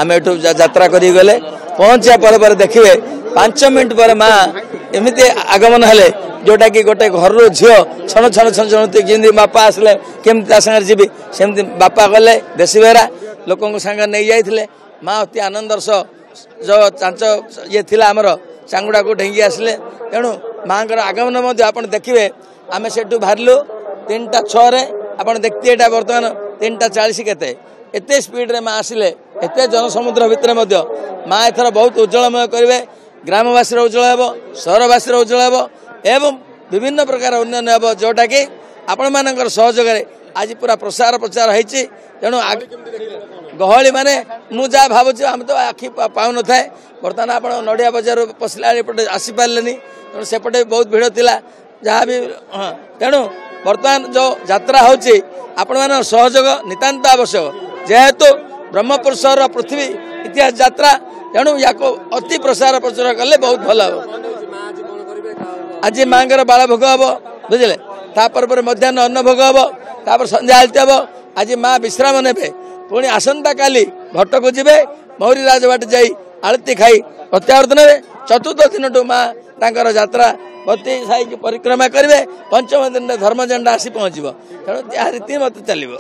आम एठू यात्रा करी गले पहुंचा पर देखिए 5 मिनट पर माँ एमती आगमन हेले जोटा कि गोटे घर झील छण छण छण जमी बापा आसले केमती सागर जी सेमती बापा गले देशी बेहरा लोक सागर नहीं जाते माँ अति आनंदर सह जो चांच ये थिला आमर चांगुड़ा को ढेंगी आसले तेणु माँ आगमन आप देखिए आम से बाहरलु 3:06 आप देखते बर्तमान 3:40 केते एते स्पीड रे माँ आसिले एते जनसमुद्र भितर माँ एथर बहुत उज्जवलमय करेंगे ग्रामवासी उज्जवल हे सहरवासी उज्जवल हे एवं विभिन्न प्रकार उन्नयन हे जोटा कि आपण मानकर सहयोग आज पूरा प्रसार प्रचार होती तेणु गहली माने मु जा भावुँ आम तो आखि पाऊन थाए बर्तमान आप नड़िया बजार पशिला एपटे आसीपारे तेणु सेपटे बहुत भिड़ थिला जहाँ भी हाँ तेणु बर्तमान जो यात्रा होची आपण मान सहयोग नितांत आवश्यक जेहेतु ब्रह्मपुर सहर पृथ्वी इतिहास यात्रा तेणु या अति प्रसार प्रचार कले बहुत भल हे आज माँ बाल भोग हम बुझे तापर मध्याह्न अन्न भोग हम तापर संध्या आलती हम आज माँ विश्राम ने पुणी आसंता काली भट्ट को जीवे मौरी राजबाट जाई आलती खाई प्रत्यावर्तन हे चतुर्थ दिन माँ तांकर यात्रा बत्ती साई परिक्रमा करेंगे पंचम दिन धर्म झंडा आसी पहुँच तेणु रीति मत चलो।